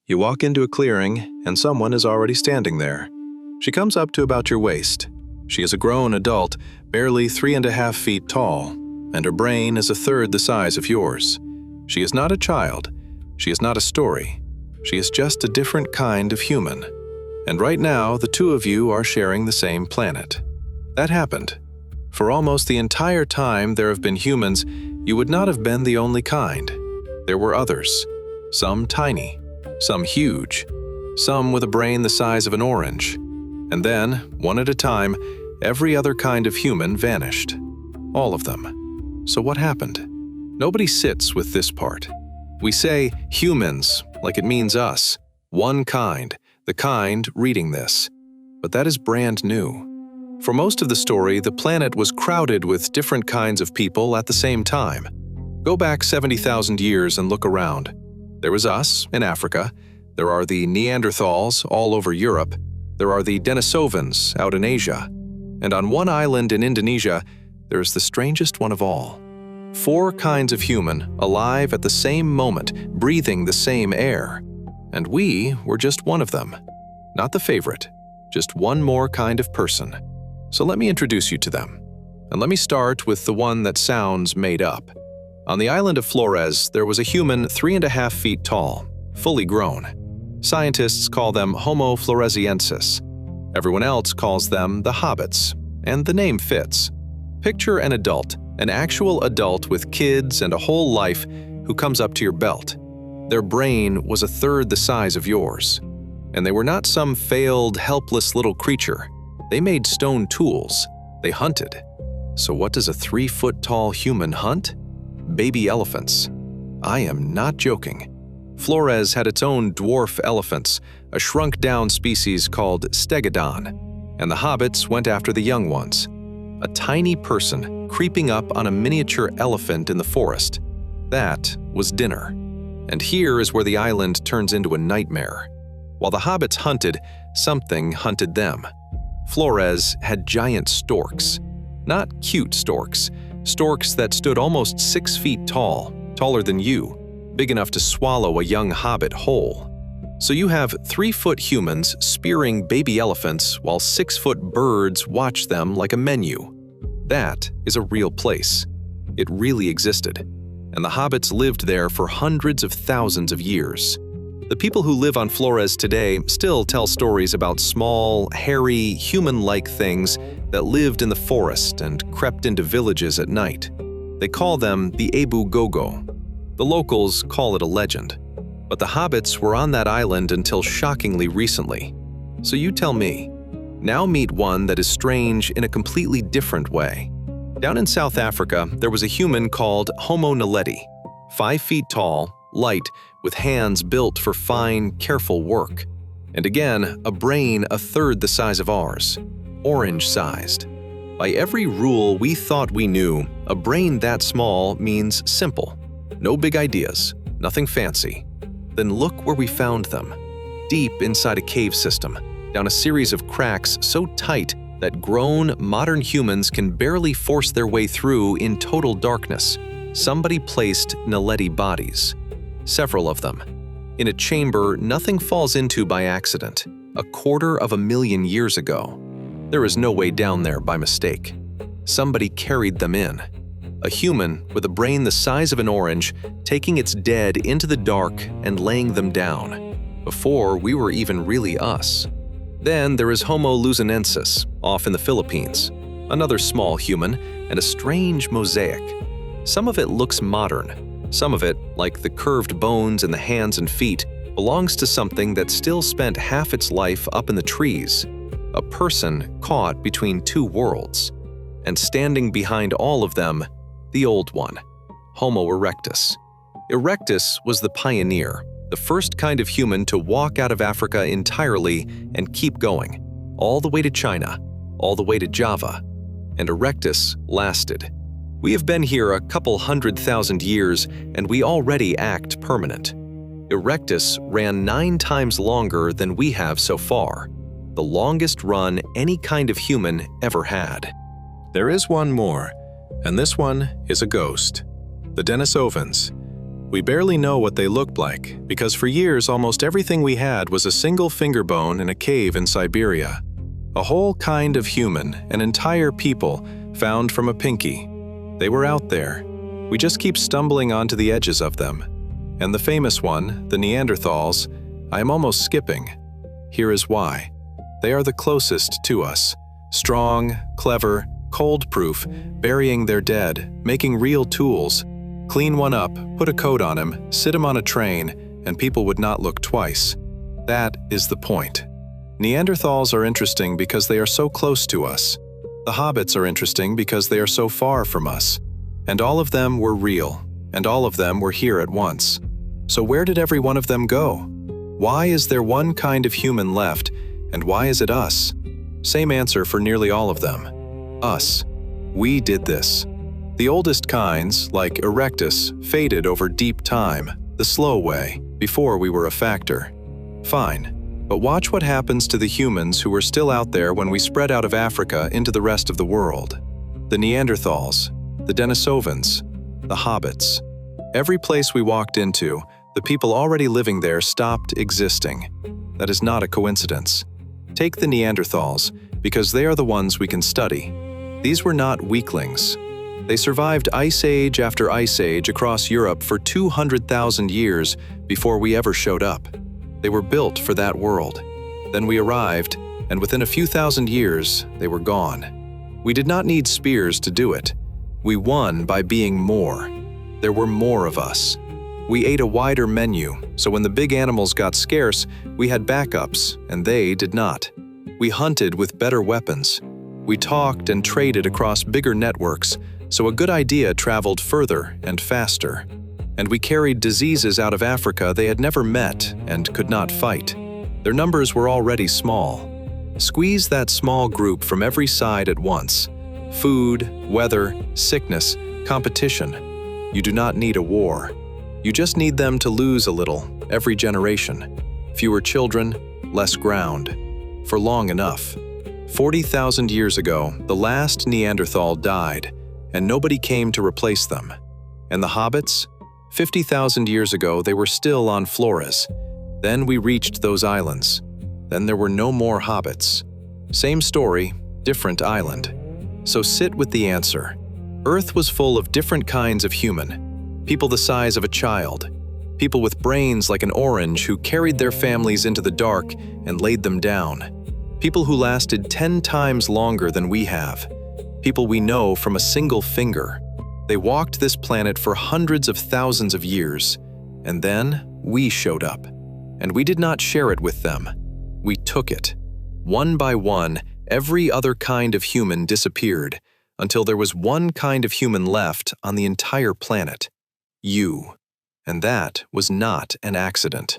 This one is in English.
You walk into a clearing, and someone is already standing there. She comes up to about your waist. She is a grown adult, barely 3.5 feet tall, and her brain is a third the size of yours. She is not a child. She is not a story. She is just a different kind of human. And right now, the two of you are sharing the same planet. That happened. For almost the entire time there have been humans, you would not have been the only kind. There were others, some tiny, some huge, some with a brain the size of an orange. And then, one at a time, every other kind of human vanished. All of them. So what happened? Nobody sits with this part. We say humans, like it means us, one kind, the kind reading this. But that is brand new. For most of the story, the planet was crowded with different kinds of people at the same time. Go back 70,000 years and look around. There was us in Africa. There are the Neanderthals all over Europe. There are the Denisovans out in Asia. And on one island in Indonesia, there is the strangest one of all. 4 kinds of human alive at the same moment, breathing the same air. And we were just one of them. Not the favorite, just one more kind of person. So let me introduce you to them. And let me start with the one that sounds made up. On the island of Flores, there was a human 3.5 feet tall, fully grown. Scientists call them Homo Floresiensis. Everyone else calls them the Hobbits, and the name fits. Picture an adult, an actual adult with kids and a whole life who comes up to your belt. Their brain was a third the size of yours. And they were not some failed, helpless little creature. They made stone tools. They hunted. So what does a 3-foot-tall human hunt? Baby elephants. I am not joking. Flores had its own dwarf elephants, a shrunk-down species called stegodon, and the hobbits went after the young ones. A tiny person creeping up on a miniature elephant in the forest. That was dinner. And here is where the island turns into a nightmare. While the hobbits hunted, something hunted them. Flores had giant storks. Not cute storks. Storks that stood almost 6 feet tall, taller than you, big enough to swallow a young hobbit whole. So you have 3-foot humans spearing baby elephants while 6-foot birds watch them like a menu. That is a real place. It really existed. And the hobbits lived there for hundreds of thousands of years. The people who live on Flores today still tell stories about small, hairy, human-like things that lived in the forest and crept into villages at night. They call them the Ebu Gogo. The locals call it a legend. But the hobbits were on that island until shockingly recently. So you tell me. Now meet one that is strange in a completely different way. Down in South Africa, there was a human called Homo naledi, 5 feet tall, light, with hands built for fine, careful work. And again, a brain a third the size of ours, orange-sized. By every rule we thought we knew, a brain that small means simple. No big ideas, nothing fancy. Then look where we found them. Deep inside a cave system, down a series of cracks so tight that grown, modern humans can barely force their way through in total darkness. Somebody placed naledi bodies. Several of them. In a chamber nothing falls into by accident, 250,000 years ago. There is no way down there by mistake. Somebody carried them in. A human with a brain the size of an orange, taking its dead into the dark and laying them down, before we were even really us. Then there is Homo luzonensis, off in the Philippines, another small human, and a strange mosaic. Some of it looks modern. Some of it, like the curved bones in the hands and feet, belongs to something that still spent half its life up in the trees. A person caught between 2 worlds. And standing behind all of them, the old one, Homo erectus. Erectus was the pioneer, the first kind of human to walk out of Africa entirely and keep going, all the way to China, all the way to Java. And erectus lasted. We have been here a couple 100,000 years, and we already act permanent. Erectus ran 9 times longer than we have so far, the longest run any kind of human ever had. There is one more, and this one is a ghost. The Denisovans. We barely know what they looked like, because for years almost everything we had was a single finger bone in a cave in Siberia. A whole kind of human, an entire people, found from a pinky. They were out there. We just keep stumbling onto the edges of them. And the famous one, the Neanderthals, I am almost skipping. Here is why. They are the closest to us. Strong, clever, cold-proof, burying their dead, making real tools. Clean one up, put a coat on him, sit him on a train, and people would not look twice. That is the point. Neanderthals are interesting because they are so close to us. The Hobbits are interesting because they are so far from us. And all of them were real, and all of them were here at once. So where did every one of them go? Why is there one kind of human left, and why is it us? Same answer for nearly all of them. Us. We did this. The oldest kinds, like erectus, faded over deep time, the slow way, before we were a factor. Fine, but watch what happens to the humans who were still out there when we spread out of Africa into the rest of the world. The Neanderthals, the Denisovans, the Hobbits. Every place we walked into, the people already living there stopped existing. That is not a coincidence. Take the Neanderthals, because they are the ones we can study. These were not weaklings. They survived ice age after ice age across Europe for 200,000 years before we ever showed up. They were built for that world. Then we arrived, and within a few thousand years, they were gone. We did not need spears to do it. We won by being more. There were more of us. We ate a wider menu, so when the big animals got scarce, we had backups, and they did not. We hunted with better weapons. We talked and traded across bigger networks, so a good idea traveled further and faster. And we carried diseases out of Africa they had never met and could not fight. Their numbers were already small. Squeeze that small group from every side at once. Food, weather, sickness, competition. You do not need a war. You just need them to lose a little every generation. Fewer children, less ground. For long enough. 40,000 years ago, the last Neanderthal died, and nobody came to replace them. And the Hobbits? 50,000 years ago, they were still on Flores. Then we reached those islands. Then there were no more Hobbits. Same story, different island. So sit with the answer. Earth was full of different kinds of human. People the size of a child. People with brains like an orange who carried their families into the dark and laid them down. People who lasted 10 times longer than we have. People we know from a single finger. They walked this planet for hundreds of thousands of years, and then we showed up. And we did not share it with them. We took it. One by one, every other kind of human disappeared, until there was one kind of human left on the entire planet. You. And that was not an accident.